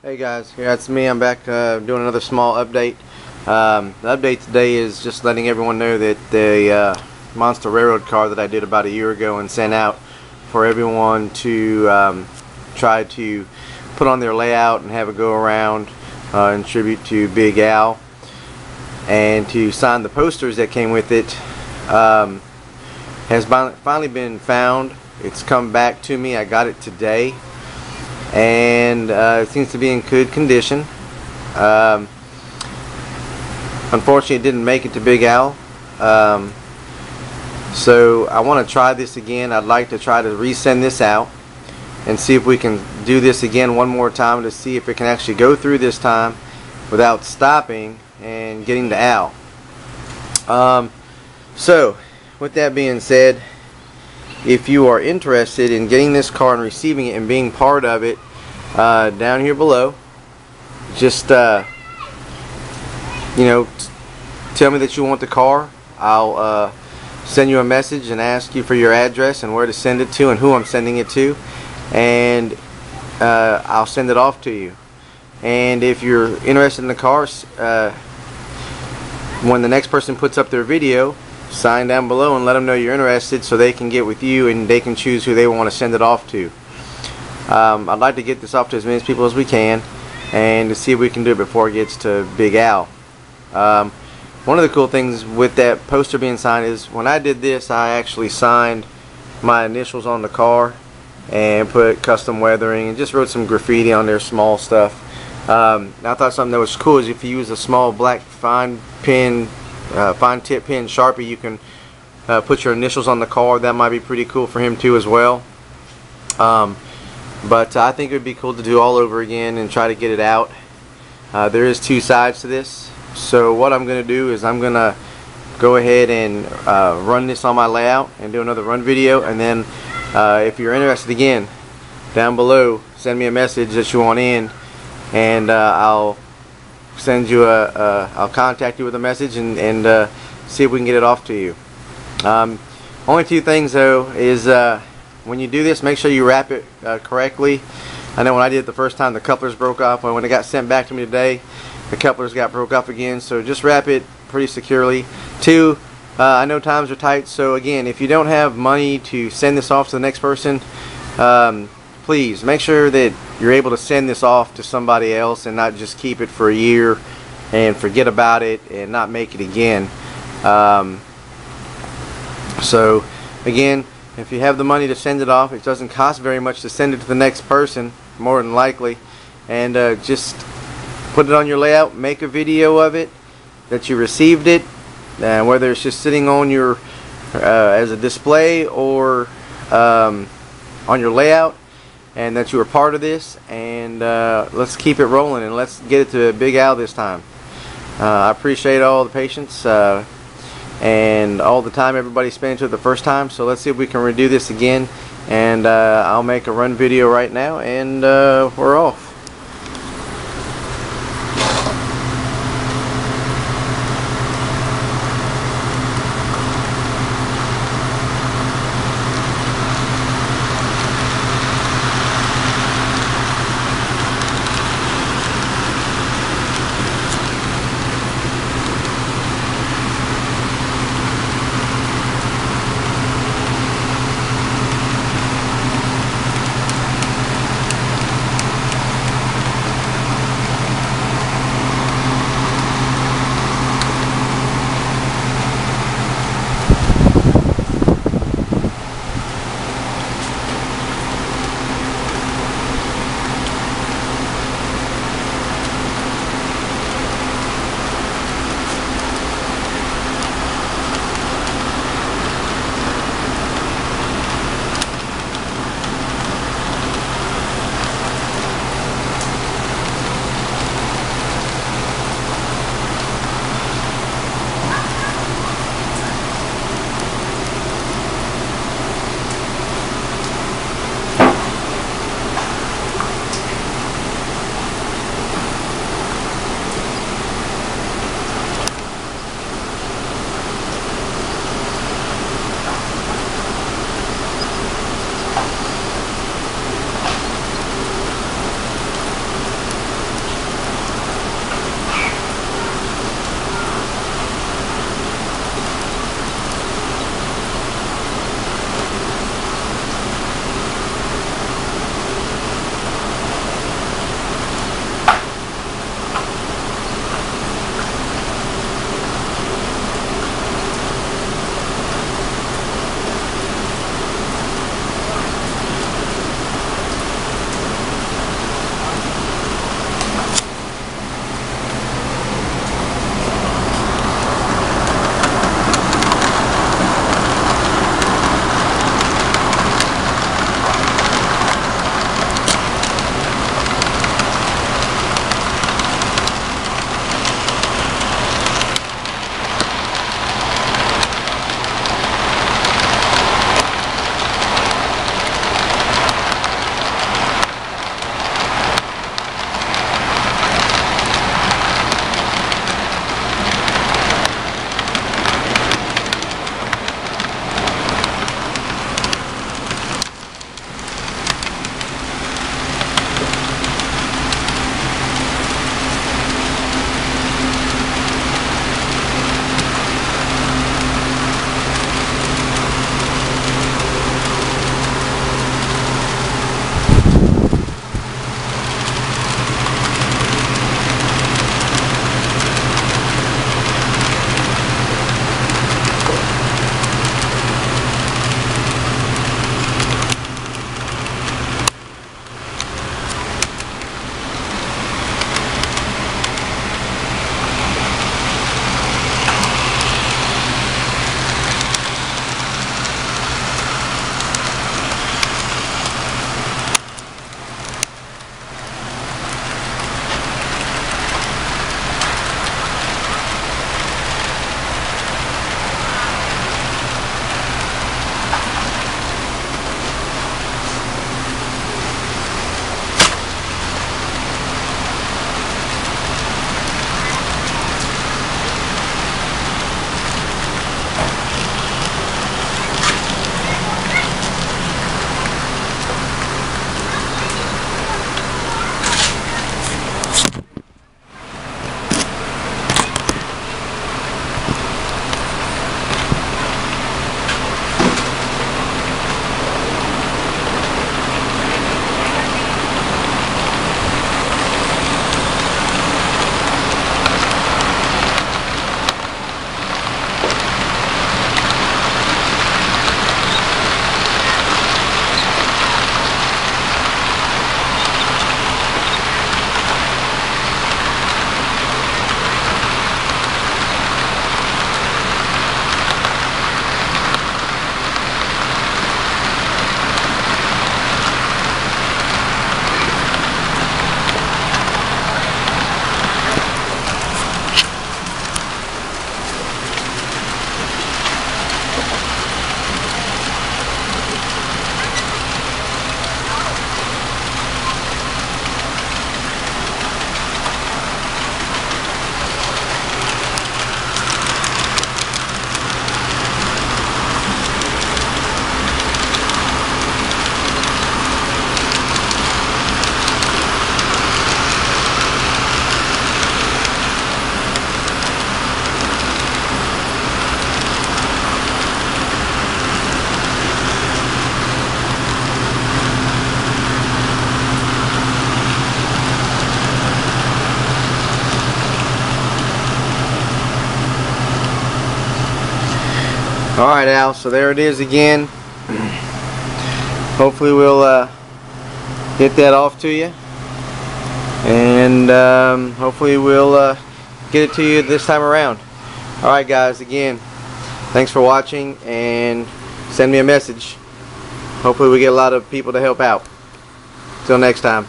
Hey guys, yeah, it's me. I'm back doing another small update. The update today is just letting everyone know that the Monster Railroad car that I did about a year ago and sent out for everyone to try to put on their layout and have a go around in tribute to Big Al, and to sign the posters that came with it, has finally been found. It's come back to me. I got it today, and it seems to be in good condition. Unfortunately, it didn't make it to Big Al, so I want to try this again. I'd like to try to resend this out and see if we can do this again one more time to see if it can actually go through this time without stopping and getting to Al. So with that being said, if you are interested in getting this car and receiving it and being part of it, down here below, just tell me that you want the car. I'll send you a message and ask you for your address and where to send it to and who I'm sending it to, and I'll send it off to you. And if you're interested in the car, when the next person puts up their video, sign down below and let them know you're interested so they can get with you and they can choose who they want to send it off to. I'd like to get this off to as many people as we can, and to see if we can do it before it gets to Big Al. One of the cool things with that poster being signed is when I did this, I actually signed my initials on the car and put custom weathering and just wrote some graffiti on there, small stuff. I thought something that was cool is if you use a small black fine tip pen Sharpie, you can put your initials on the car. That might be pretty cool for him too as well. But I think it would be cool to do all over again and try to get it out. There is two sides to this, so what I'm going to do is I'm going to go ahead and run this on my layout and do another run video, and then if you're interested again, down below, send me a message that you want in, and I'll send you I'll contact you with a message and see if we can get it off to you. Only two things though is when you do this, make sure you wrap it correctly. I know when I did it the first time, the couplers broke off, and when it got sent back to me today, the couplers got broke off again, so just wrap it pretty securely. Two, I know times are tight, so again, if you don't have money to send this off to the next person, please make sure that you're able to send this off to somebody else and not just keep it for a year and forget about it and not make it again. So again, if you have the money to send it off, it doesn't cost very much to send it to the next person, more than likely, and just put it on your layout, make a video of it that you received it, and whether it's just sitting on your as a display or on your layout, and that you were part of this, and let's keep it rolling and let's get it to Big Al this time. I appreciate all the patience and all the time everybody spent to it the first time, so let's see if we can redo this again, and I'll make a run video right now, and we're off. Alright, Al, so there it is again. Hopefully we'll get that off to you, and hopefully we'll get it to you this time around. Alright guys, again, thanks for watching, and send me a message. Hopefully we get a lot of people to help out. Till next time.